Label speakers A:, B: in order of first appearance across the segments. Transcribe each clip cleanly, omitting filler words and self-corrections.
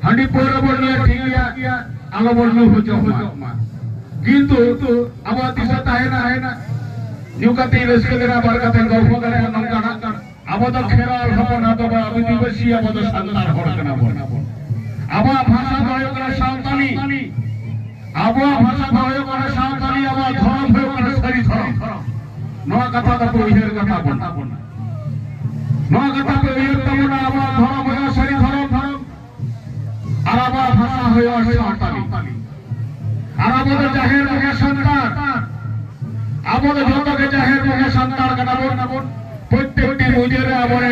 A: हांडी पौरा बन ठीक गया आलो बन नु होजमा किंतु अब दिशा है ना न्यूकाते रस्के देना बरकते गल्प करे नंकाना अब तो खेराल हपन अब आदिवासी अब तो संतार हर कना बन अब भाषा भयो करा सावताली अब भाषा भयो करा सावताली अब धर्म भयो करा सरी धर्म नवा कथा तो उहिर कथा बन नवा कथा को उहिर तमना अब धर्म भयो सरी धर्म और अब भाषा भयो सावताली और अब तो जाहिर मुखे संतार अब तो जोतो के जाहिर मुखे संतार कना बन प्रत्येकटी मुजेरे आबरे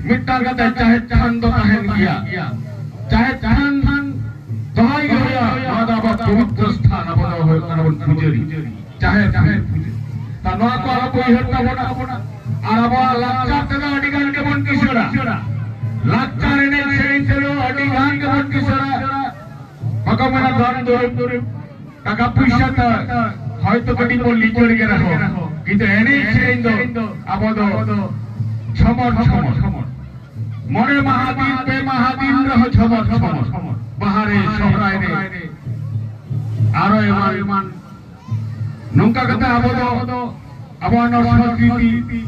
A: मिट्टार कथा चाहे चांद ताहेन किया चाहे चांद दहाई गया नवा अब पवित्र स्थान अब तो होय कना बन पुजेरी चाहे पुजे ता नवा को अब उहिर तमना और अब लाचार तेदा अडिगान के बन किसरा लाचार ने सेइन तेलो अडिगान के बन किसरा पकमना दान दोरे টাকা পয়সা তো হয়তো কটি বলি চলে গেল কিন্তু এনে সেরেন তো আবদ ছমর মনে মহাদিন পে মহাদিন রহ ছমর বাহারে শহরায় রে আরো এমান নৌকা কথা আবদ আবন সংস্কৃতি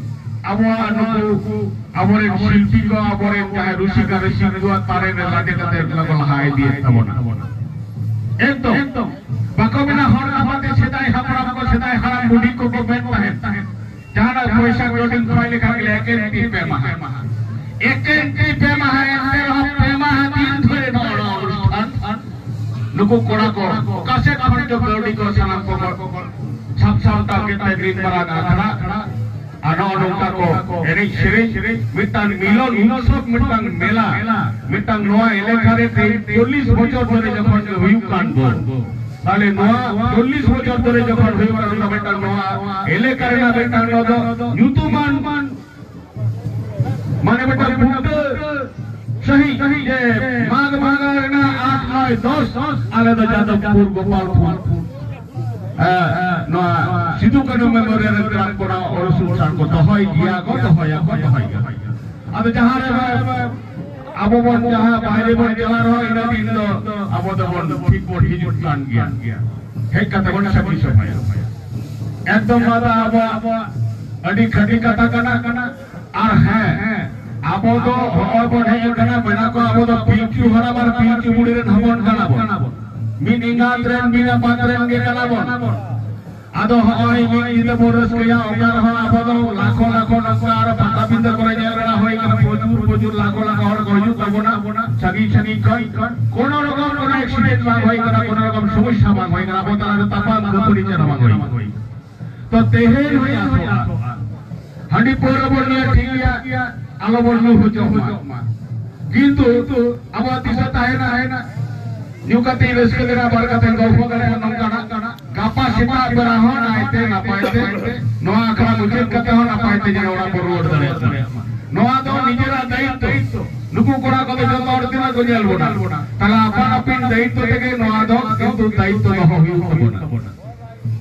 A: আবনকু আবরে শিল্পী গো আবরে যাহে ঋষিকা ঋষি তারে লাগে তাতে লগল হাই দিয়ে তবনা एकदम बाकोमेना हर आबादे सेदाय हापराम को सेदाय हाराम बुढ़ी को बेन ताहेन जहाना पैसा लोडिंग खाई लेखा के एकेंटी पेमा है एते पेमा दिन धरे नड़ा अनुष्ठान नुको कोड़ा को कासे खंड लोडी को सलाम को छापछावता के ग्रीन बरा खड़ा आनो नौका को एने सेरे मिटान मिलन उत्सव मिटान मेला मिटान नोआ एलेखा रे 40 বছর ধরে যখন হুইউ কানবো তাহলে নোয়া 40 বছর ধরে যখন হুইউ কানবো মিটান নোয়া এলেখা রে না মিটান নদো ᱧᱩᱛᱩᱢᱟᱱ মানে মিটান বুদ্ধ सही जे माघ ना 8 9 10 आले तो जादवपुर गोपालपुर सिद्धू कानू मेमोरियल कोड़ा और सुल्तान को दहाई गया अब जहां अब बन जहां बाहरे बन जहां रहो इना दिन तो अब तो बन ठीक बोल हिजुत कान गया हे कथा बन सभी समय एकदम माता अब अडी खटी कथा कना और है अब तो होय बन है कना बना को अब तो पिंचू हरा बार पिंचू मुड़ी रे हबन कना min ingat ren mina patren ge kala bon ado hoy ide boros kaya okar ho abado lakho nangka ara pata binda kore jara hoy kana pojur lakho hor goju kabona sagi koi kono rokom kono accident bang hoy kana kono rokom সমস্যা bang hoy kana abotara tapa gopuri jara bang hoy to tehe hoy aso handi pora bornia ঠিক gya alo bornu hojoma কিন্তু আবার দিশা তাহে না न्यूकाते रस्के देना बरकते गल्प करे नंकाना गापा सेता बेरा हो नाइते नापाइते नोआ आखरा मुजिब कते हो नापाइते जे ओना पर रोड दरे नोआ दो निजेरा दायित्व नुकु कोड़ा कते जतो हर दिन को जेल बोना ताला अपन अपन दायित्व থেকে नोआ दो किंतु दायित्व न हो बोना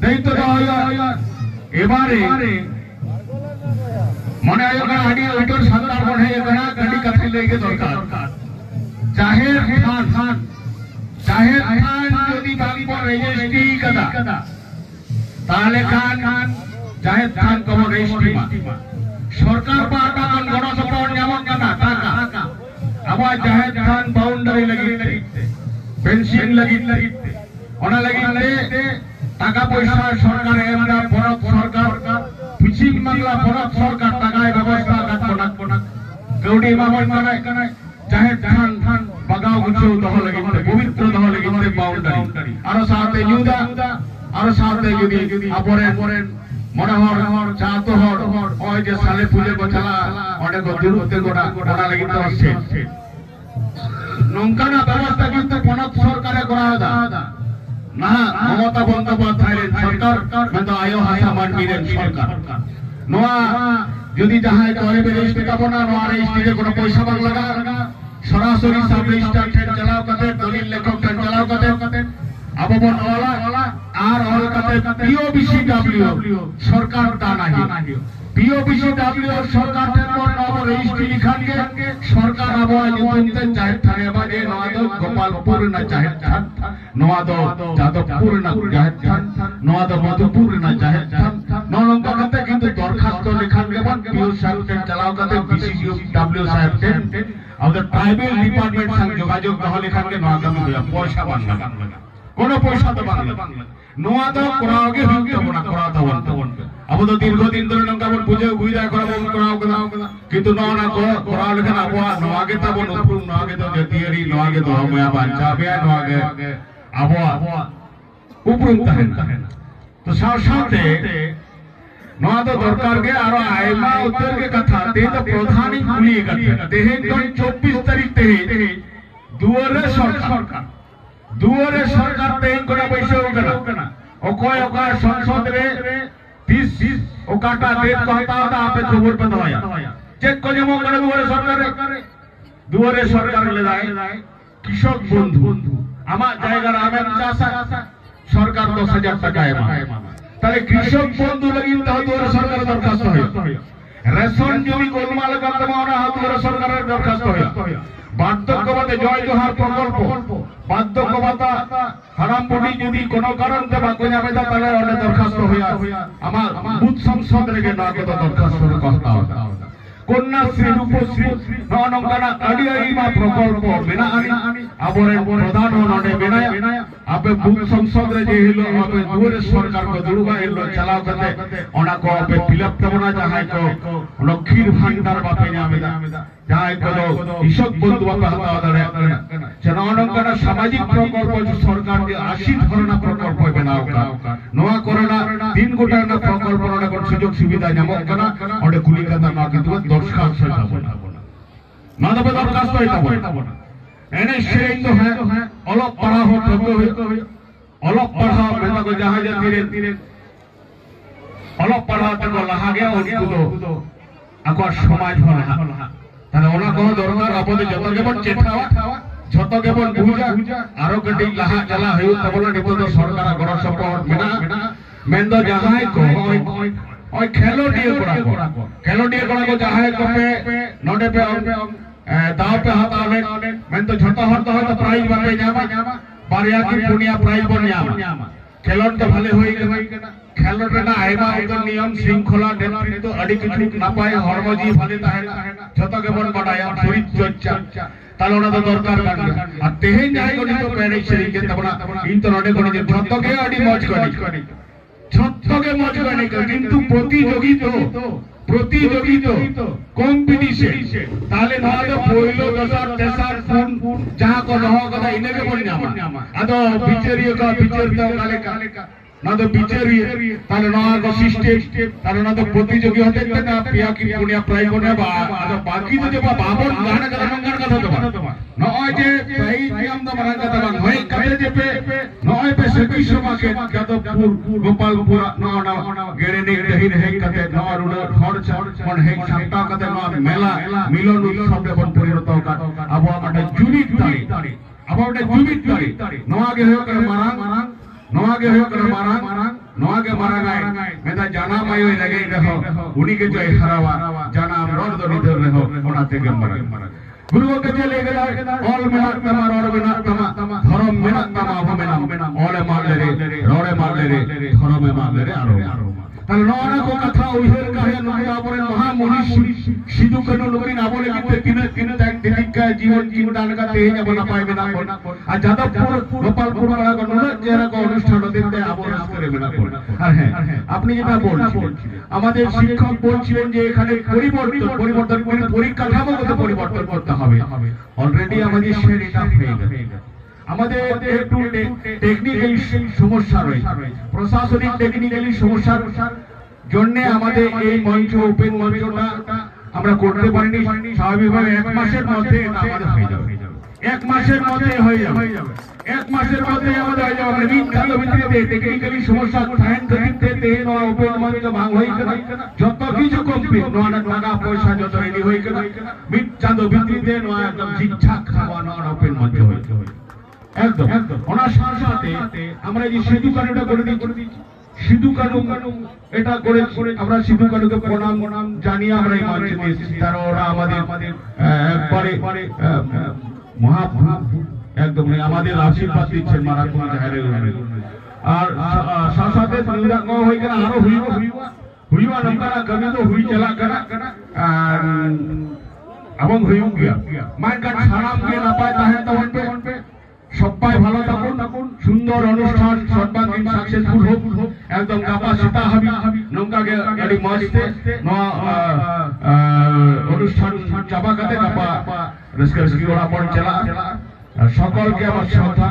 A: दायित्व तो होया एबारे मने आयो का हाडी ओटर संतार बने एगना गाड़ी काठी लेके दरकार जाहिर खान जाहिर खान যদি বাংলা রেজিস্ট্রি কদা তাহলে খান জাহির খান কম রেজিস্ট্রি মা সরকার পাটা কোন গণসপন যেমন কানা টাকা আবার জাহির খান বাউন্ডারি লাগিতে ফেন্সিং লাগিতে ওনা লাগিতে টাকা পয়সা সরকার এমনা বড় সরকার পশ্চিম বাংলা বড় সরকার টাকায় ব্যবস্থা কাটপনা গৌড়ি মামন কানায় जाहिर खान बगाव गुछो दह लगिते पवित्र दह लगिते बाउंडारी आरो साथे युदा आरो साथे यदि अपरे मने हर चातो हर ओय जे साले पूजे को चला ओडे को दुरुते गोडा लगिते আছে नंकाना व्यवस्था किंतु पनत सरकारे करा दा ना ममता बंदोपाध्याय सरकार मेतो आयो हासा मानमीरेन सरकार नोआ যদি যাহাই করে রেজিস্ট্রি কাবনা নোয়া রেজিস্ট্রিতে কোনো পয়সা বাং লাগা সরাসরি সাব রেজিস্ট্রার ঠেন চালাও কাতে দলিল লেখক ঠেন চালাও কাতে আববন ওলা আর অল কাতে পিওবিসি ডাব্লিউ সরকার তা নাহি পিওপিসি ডাব্লিউ সরকার ঠেকবো নব রেজিস্ট্রি লিখান के सरकार अब जुतुमते चाहे थाने बाजे नवा दो गोपालपुर ना चाहे थान नवा दो जादवपुर ना चाहे थान नवा दो मधुपुर ना चाहे थान नौलंका कते किंतु दरखास्त लिखान के बन पीओ साहब टेन चलाओ कते बीसीयू डब्ल्यू साहब टेन अब ट्राइबल डिपार्टमेंट संग যোগাযোগ দহ লিখান के नवा कमी होया पैसा बांगला कोनो पैसा तो बांगला नवा दो कराओगे हुई तो ना करा तो अब तो दीर्घदिन धरे नंका बन बुझे बुझा कराबो कराओ कदा किंतु ना करा लेखन अब नवा के तबन उपरुम नवा के तो जतियरी नवा के तो हमया बांचा बे नवा के अब उपरुम तहना तो साथ-साथे नवा तो दरकार के आरो आयमा उत्तर के कथा ते तो प्रधानी कुली कथा तेहे 24 तारीख तेहे दुआरे सरकार तेहे कोना पैसा होकना ओकोय ओका संसद रे 30 ओकाटा डेट कहता होता आपे खबर पे दवाया चेक को जमो करे दुआरे सरकार ले जाए কৃষক বন্ধু আমার জায়গার আমের চাষা সরকার 10,000 টাকা এমা তাহলে কৃষক বন্ধু লাগি দুয়ারে সরকার দরখাস্ত হয় রেশন জমি গোলমাল করতে মাওনা দুয়ারে সরকারের দরখাস্ত হয় বার্ধক্য ভাতা জয় জোহার প্রকল্প বার্ধক্য ভাতা হারাম বুড়ি যদি কোনো কারণ তে বাকো যাবে তাহলে ওটা দরখাস্ত হইয়া আমার বুথ সংসদ রেগে না কে দরখাস্ত করতে হবে কন্যাশ্রী রূপশ্রী ননঙ্কানা আডিআইমা প্রকল্প বিনা আনি আবরে প্রধান ননে বিনায়া আপে বুথ সংসদ রে যে হিলো আপে দুয়ারে সরকার কো দুড়বা হিলো চালাও করতে ওনা কো আপে ফিলআপ তবনা যাহাই কো লক্ষীর ভান্ডার বাপে নামেদা যাহাই কো কৃষক বন্ধু বাপে হাতা দাঁড়ে ননঙ্কানা সামাজিক প্রকল্প সরকার যে 80 ধরনা প্রকল্প বানাও নোয়া করোনা 3 গোটা না প্রকল্প ননে কোন সুযোগ সুবিধা নামক না ওডে কুলিকাতা না কিন্তু দরখাস্ত হইতাবো না তবে দরখাস্ত হইতাবো না এনে সেই তো হ্যাঁ অলপ পড়া হতো অলপ পড়া মেটা কো জাহাজ ধীরে অলপ পড়া তো লাহা গয়া উনকো আকো সমাজ হলা তাহলে ওনা কোন দরকার আপদে যত কেবল চেঠাওয়া যত কেবল বুঝা আরো গটি লাহা চলা হইউ তবল নিতো তো সরকার গড় সাপোর্ট মেনা মেন্দ জাহাই কো ওই খেলোডিয়ে করা को जाहे को पे नोडे पे दाव पे हाथ आले मैं तो झटा हट तो प्राइज बापे जामा बारिया की पुनिया प्राइज बन जामा खेलोड तो भले होई केना खेलोड रे ना आइमा ओकर नियम श्रृंखला नेतृत्व अडी किछु ना पाए हरमजी भले ताहेना झटा के बन बडाया शरीर चर्चा তাহলে ওনা তো দরকার আর তেহে যাই কোনি তো পেনে শরীর के तबना इन तो नोडे कोनी झट के अडी मौज करी ছত্রকে মজ করে কিন্তু প্রতিযোগিত কম্পিটিশন তাহলে নয় পয়লো দশার তেসার কোন যাহা কো নহ কথা ইনেকে বলি না আদো বিচারিয় কা বিচারতা কালে না তো বিচারিয়ে তাহলে নয় কো সিস্টেম তাহলে না তো প্রতিযোগী হতে না পিয়া কি পুনিয়া প্রায় কোনে বা আদো বাকি তো যে বাবন গানা কথা মঙ্গার কথা তো নয় যে এই নিয়ম তো মারার কথা বাং হয় কালে যে পে নয় পে সকি সমাকে যাদবপুর গোপালপুর নওনা গেরেনি দহিন হে কতে নওর খরচ কোন হে সাতটা কতে নওর মেলা মিলন উৎসব কোন পরিণত কা আবো আমাটা জুনিট তারি আবো ওটা জুনিট তারি নওয়াগে হয়ে করে মারাং नवागे हो कर मारांग नवागे मारांगाय मेदा जाना मायो लगे रहो उनी के जो हरावा जाना रोड दो निधर रहो ओनाते के मारांग गुरु के चले गला ऑल मेना तमा रोड मेना तमा धर्म मेना तमा भमेना ऑल मार ले रोडे मार ले धर्म में मार ले आरो তাহলে নওনা কো কথা উইহের কাহে নয়া পরে মহা মনীষী সিধু কেন লোকিন আবলে কিতে কিনে ত্যাগ দিদিকা জীবন জীবদান কা তেজ বনা পাইবে না আর যাদবপুর গোপালপুর বড় কোন যেরা কো অনুষ্ঠান দিতে আবলে করে মেনা করে আর হ্যাঁ আপনি যেটা বলছেন আমাদের শিক্ষক বলছিলেন যে এখানে পরিবর্তন করে পরিকাঠামোগত পরিবর্তন করতে হবে অলরেডি আমাদের সেটা হয়ে গেছে আমাদের একটু টেকনিক্যালি সমস্যা রয়েছে প্রশাসনিক টেকনিক্যালি সমস্যার জন্য আমাদের এই মঞ্চ ওপেন মঞ্চটা আমরা করতে পারিনি স্বাভাবিকভাবে এক মাসের মধ্যে এটা আমাদের হয়ে যাবে এক মাসের মধ্যে হয়ে যাবে এক মাসের মধ্যে আমাদের হয়ে যাবে বিখ্যাত ভিত্তিতে টেকনিক্যালি সমস্যা থাকেন ভিত্তিতে নয় ওপেন মঞ্চ ভাঙ হই কেনা যত কিছু কমপ্লিট নয় টাকা পয়সা যত রেডি হই কেনা বিখ্যাত ভিত্তিতে নয় একদম ঠিকঠাক খাওয়া নয় ওপেন মঞ্চ হই একদম ওনার সাথে আমরা যে সেতু কার্ডটা করে দিচ্ছি সিধু কানু এটা করে আমরা সিধু কানুকে প্রণাম জানিয়ে আমরা এই মঞ্চে এসেছি। তারা ওরা আমাদের একবারে একদম আমাদের আশীর্বাদ দিচ্ছেন মারাত্মক জাহের। আর সাথে হয়ে গেলে আরো हुआ नंबर कभी तो हुई चला करा এবং হইও গিয়া মানকার সারাম কে না পায় তাহে তখন पे সবাই ভালো থাকুন সুন্দর অনুষ্ঠান সর্বাঙ্গীন সাকসেসফুল হোক একদম ক্যাপাসিটি হবে নঙ্কাকে গাড়ি মস্তে অনুষ্ঠান চাবা কাতে কাপা রেস্কারস্কি ওরা পড় চলা সকলকে আমার শ্রদ্ধা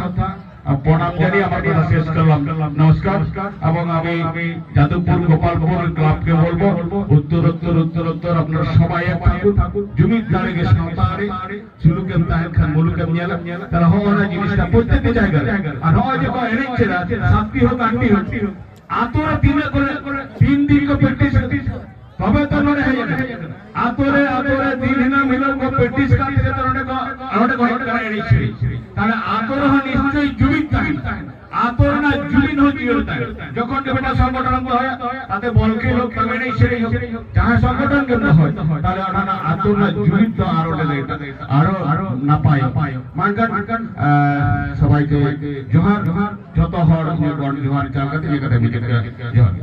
A: প্রণাম জানিয়ে আমার কথা শেষ করলাম। নমস্কার। এবং আমি যাদবপুর গোপালপুর ক্লাবকে বলবো উত্তর আপনারা সবাই থাকুন জমির ধারে গে সাঁতারে সুলুকেম তাহের খান মুলুকেম নিয়ালা তারা হওয়া না জিনিসটা প্রত্যেকটি জায়গায় আর হয় যে এনেছে না সাতটি হোক আটটি হোক আতরে তিনে করে 3 दिन को प्रैक्टिस তবে তো নড়ে হয়ে যাবে আতরে দিন না মিলন को प्रैक्टिस करते तो নড়ে को আরোটে কয় করে এনেছে তাহলে আতর নিশ্চয়ই জুবিত থাকে আতর না জুবিন হতে হতে যখন বেটা সংগঠন হয় তাতে বলকে লোক তবে নেই সেই যাহা সংগঠন কেন হয় তাহলে ওটা না আতর না জুবিত আরো না পায় মানকান সবাইকে জোহার যত হর গণ জোহার চালকাতে যেখানে জোহার